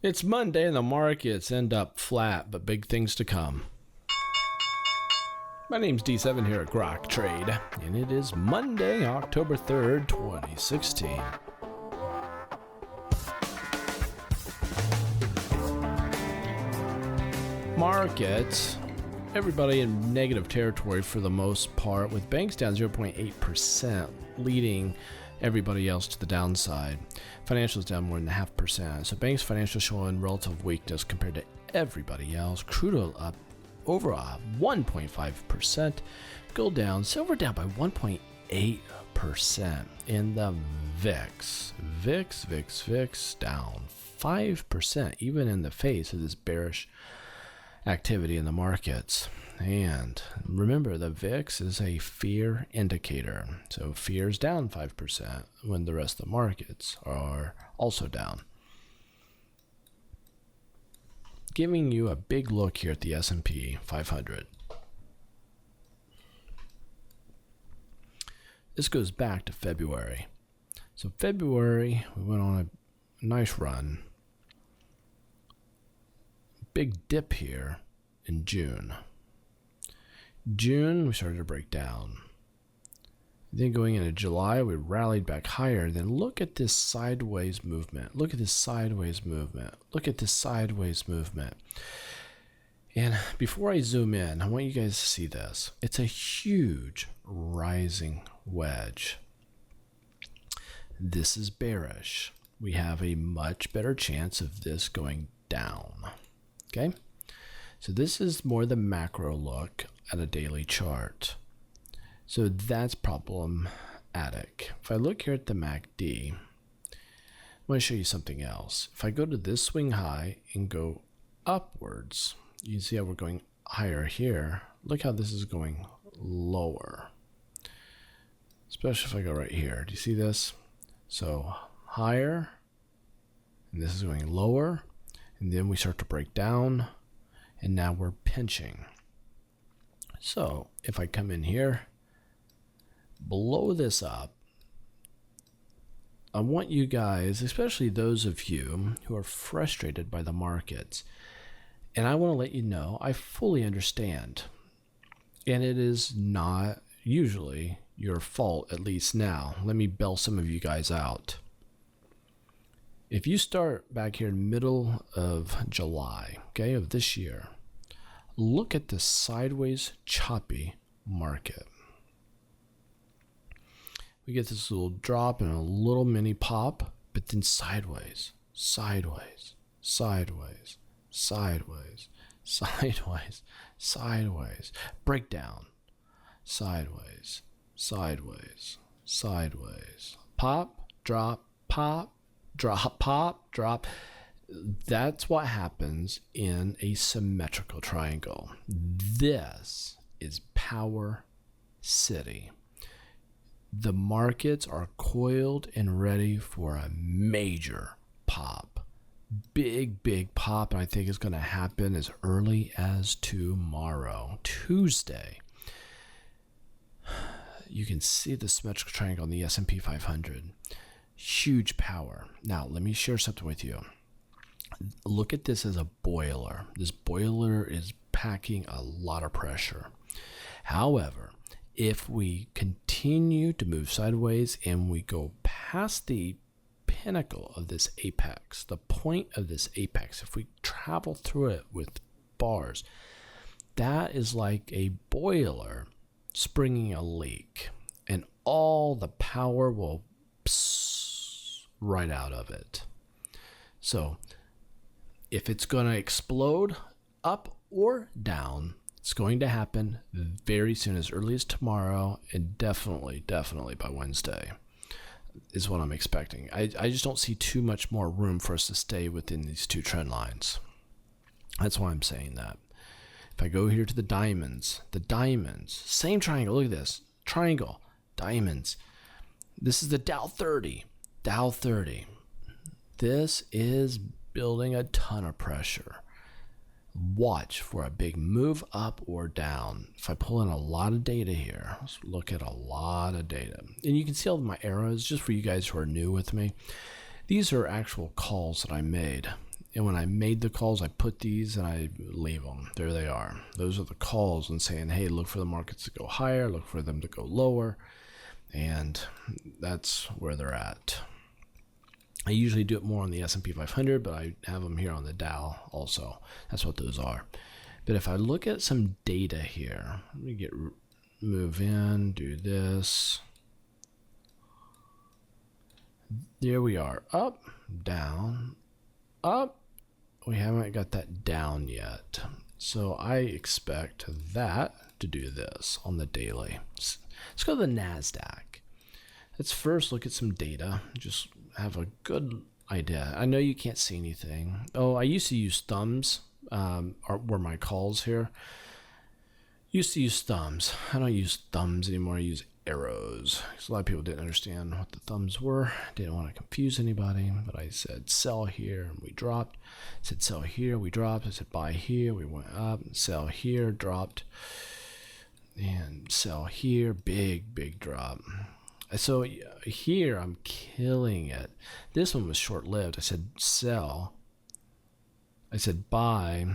It's Monday and the markets end up flat, but big things to come. My name's D7 here at Grok Trade, and it is Monday, October 3rd, 2016. Markets, everybody in negative territory for the most part, with banks down 0.8%, leading everybody else to the downside. Financials down more than 0.5%. So banks, financials showing relative weakness compared to everybody else. Crude oil up over 1.5%. Gold down. Silver down by 1.8%. In the VIX down 5%, even in the face of this bearish activity in the markets. And remember, the VIX is a fear indicator. So fear is down 5% when the rest of the markets are also down. Giving you a big look here at the S&P 500. This goes back to February. So February, we went on a nice run. Big dip here in June. June, we started to break down. Then going into July, we rallied back higher. Then look at this sideways movement. Look at this sideways movement. Look at this sideways movement. And before I zoom in, I want you guys to see this. It's a huge rising wedge. This is bearish. We have a much better chance of this going down. Okay? So this is more the macro look at a daily chart. So that's problematic. If I look here at the MACD, I want to show you something else. If I go to this swing high and go upwards, you see how we're going higher here. Look how this is going lower. Especially if I go right here. Do you see this? So higher, and this is going lower, and then we start to break down. And now we're pinching. So if I come in here, blow this up, I want you guys, especially those of you who are frustrated by the markets, and I want to let you know I fully understand. And it is not usually your fault, at least now. Let me bail some of you guys out. If you start back here in the middle of July, okay, of this year, look at the sideways choppy market. We get this little drop and a little mini pop, but then sideways, sideways, sideways, sideways, sideways, sideways, breakdown, sideways, sideways, sideways, pop, drop, pop, drop, pop, drop. That's what happens in a symmetrical triangle. This is Power City. The markets are coiled and ready for a major pop. Big pop, and I think it's going to happen as early as tomorrow, Tuesday. You can see the symmetrical triangle on the S&P 500. Huge power. Now, let me share something with you. Look at this as a boiler. This boiler is packing a lot of pressure. However, if we continue to move sideways and we go past the pinnacle of this apex, the point of this apex, if we travel through it with bars, that is like a boiler springing a leak, and all the power will right out of it. So if it's going to explode up or down, it's going to happen very soon, as early as tomorrow, and definitely by Wednesday is what I'm expecting. I just don't see too much more room for us to stay within these two trend lines. That's why I'm saying that. If I go here to the diamonds, same triangle. Look at this triangle, diamonds. This is the Dow 30. This is building a ton of pressure. Watch for a big move up or down. If I pull in a lot of data here, let's look at a lot of data. And you can see all of my arrows, just for you guys who are new with me. These are actual calls that I made. And when I made the calls, I put these and I leave them. There they are. Those are the calls and saying, hey, look for the markets to go higher, look for them to go lower. And that's where they're at. I usually do it more on the S&P 500, but I have them here on the Dow also. That's what those are. But if I look at some data here, let me move in, do this. There we are. Up, down, up. We haven't got that down yet. So I expect that to do this on the daily. Let's go to the NASDAQ. Let's first look at some data. Just have a good idea. I know you can't see anything. Oh, I used to use thumbs. Were my calls here. Used to use thumbs. I don't use thumbs anymore. I use arrows. A lot of people didn't understand what the thumbs were. Didn't want to confuse anybody. But I said sell here and we dropped. I said sell here, we dropped. I said buy here, we went up. Sell here, dropped. And sell here, big drop. So here I'm killing it. This one was short-lived. I said sell. I said buy,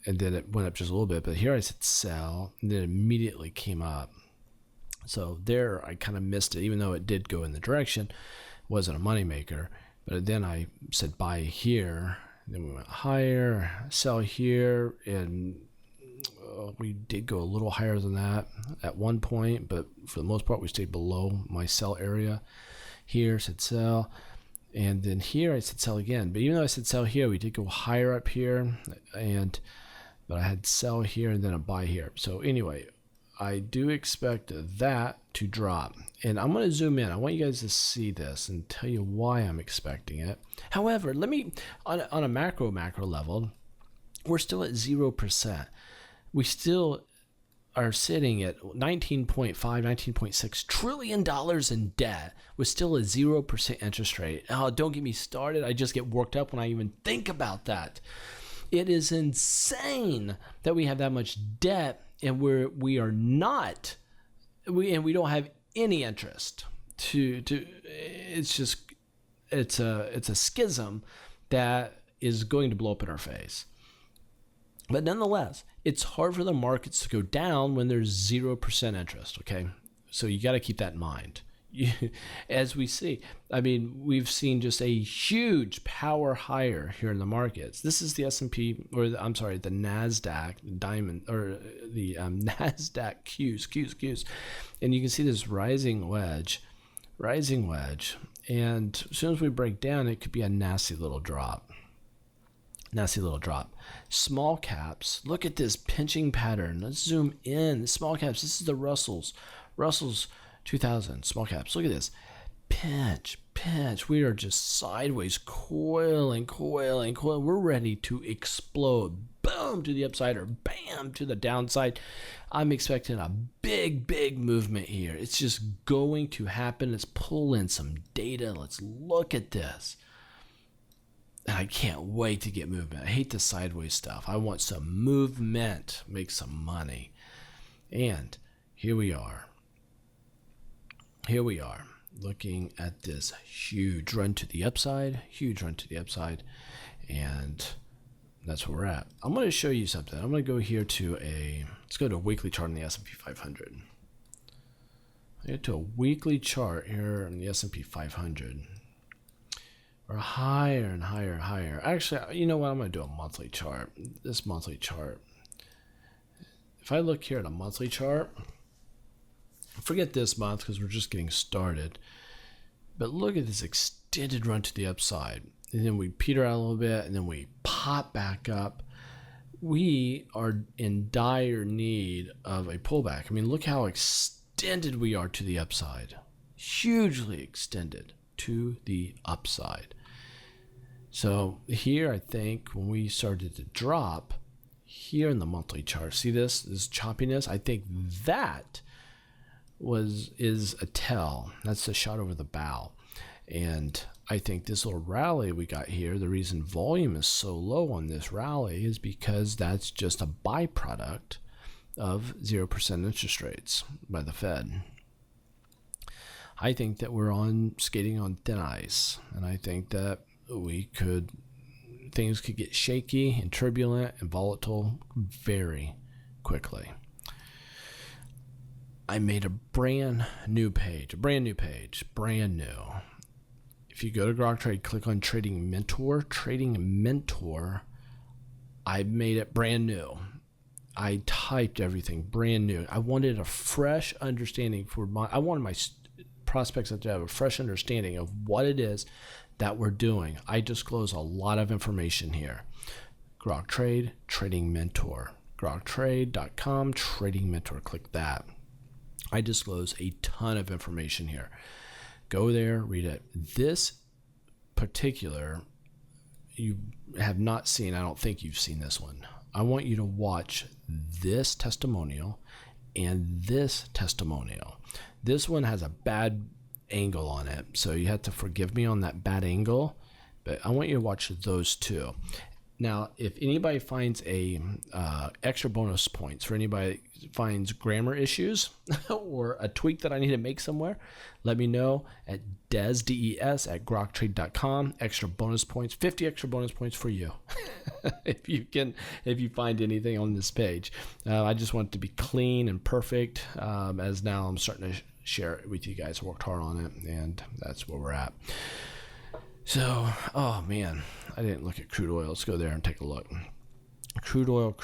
and then it went up just a little bit. But here I said sell, and then it immediately came up. So there I kind of missed it, even though it did go in the direction. It wasn't a moneymaker. But then I said buy here. Then we went higher, sell here, and we did go a little higher than that at one point, but for the most part we stayed below my sell area. Here said sell, and then here I said sell again. But even though I said sell here, we did go higher up here, but I had sell here and then a buy here. So anyway, I do expect that to drop, and I'm going to zoom in. I want you guys to see this and tell you why I'm expecting it. However, let me on a macro level, we're still at 0%. We still are sitting at $19.6 trillion in debt with still a 0% interest rate. Oh, don't get me started. I just get worked up when I even think about that. It is insane that we have that much debt and we don't have any interest it's a schism that is going to blow up in our face. But nonetheless, it's hard for the markets to go down when there's 0% interest, okay? So you got to keep that in mind. As we see, I mean, we've seen just a huge power higher here in the markets. This is the S&P, the NASDAQ diamond, or the NASDAQ Qs. And you can see this rising wedge. And as soon as we break down, it could be a nasty little drop. Small caps, look at this pinching pattern. Let's zoom in. Small caps, this is the Russell's 2000 small caps. Look at this. Pinch. We are just sideways, coiling. We're ready to explode. Boom to the upside or bam to the downside. I'm expecting a big movement here. It's just going to happen. Let's pull in some data. Let's look at this. And I can't wait to get movement. I hate the sideways stuff. I want some movement, make some money. And here we are. Looking at this huge run to the upside. And that's where we're at. I'm going to show you something. I'm going to go here let's go to a weekly chart in the S&P 500. I get to a weekly chart here in the S&P 500. Or higher and higher. Actually, you know what? I'm going to do a monthly chart. This monthly chart. If I look here at a monthly chart, forget this month because we're just getting started. But look at this extended run to the upside. And then we peter out a little bit and then we pop back up. We are in dire need of a pullback. I mean, look how extended we are to the upside. Hugely extended to the upside. So here, I think when we started to drop here in the monthly chart, see this choppiness? I think that is a tell. That's a shot over the bow. And I think this little rally we got here, the reason volume is so low on this rally is because that's just a byproduct of 0% interest rates by the Fed. I think that we're skating on thin ice, and I think that we could things could get shaky and turbulent and volatile very quickly. I made a brand new page. If you go to Grok Trade, click on Trading Mentor. I made it brand new. I typed everything brand new. I wanted a fresh understanding I wanted my prospects to have a fresh understanding of what it is that we're doing. I disclose a lot of information here. Grok Trade, Trading Mentor. groktrade.com, Trading Mentor. Click that. I disclose a ton of information here. Go there, read it. This particular, you have not seen, I don't think you've seen this one. I want you to watch this testimonial and this testimonial. This one has a bad angle on it, so you have to forgive me on that bad angle, but I want you to watch those two. Now, if anybody finds a extra bonus points for anybody finds grammar issues or a tweak that I need to make somewhere, let me know at des at groktrade.com. Extra bonus points, 50 extra bonus points for you. if you find anything on this page. I just want it to be clean and perfect, as now I'm starting to share it with you guys. I worked hard on it, and that's where we're at. So, oh man, I didn't look at crude oil. Let's go there and take a look. Crude oil.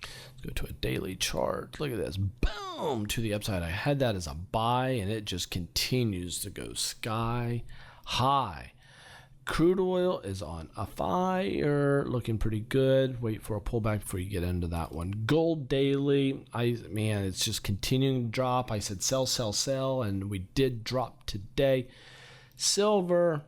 Let's go to a daily chart. Look at this. Boom! To the upside. I had that as a buy, and it just continues to go sky high. Crude oil is on a fire, looking pretty good. Wait for a pullback before you get into that one. Gold daily, it's just continuing to drop. I said sell, and we did drop today. Silver,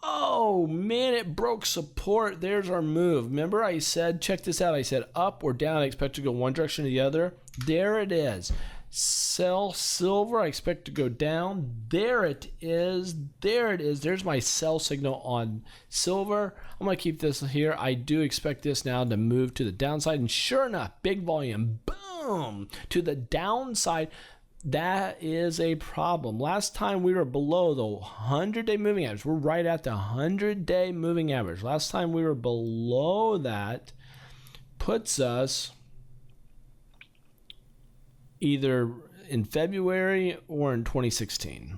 oh man, it broke support. There's our move. Remember I said, check this out. I said up or down. I expect to go one direction or the other. There it is. Sell silver. I expect to go down. There it is. There's my sell signal on silver. I'm going to keep this here. I do expect this now to move to the downside. And sure enough, big volume. Boom. To the downside. That is a problem. Last time we were below the 100-day moving average. We're right at the 100-day moving average. Last time we were below that puts us either in February or in 2016.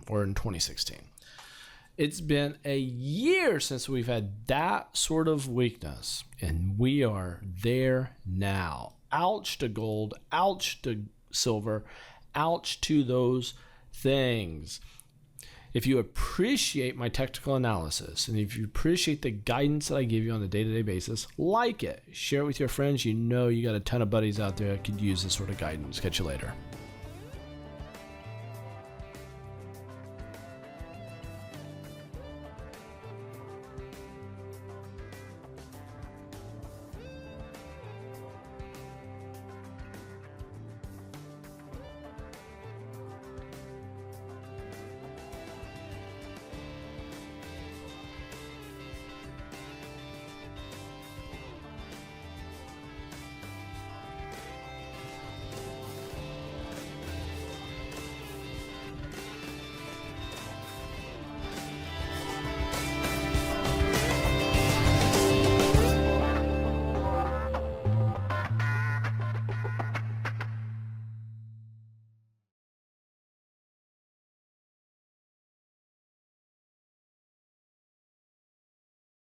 It's been a year since we've had that sort of weakness, and we are there now. Ouch to gold, ouch to silver, ouch to those things. If you appreciate my technical analysis, and if you appreciate the guidance that I give you on a day-to-day basis, like it, share it with your friends. You know you got a ton of buddies out there that could use this sort of guidance. Catch you later.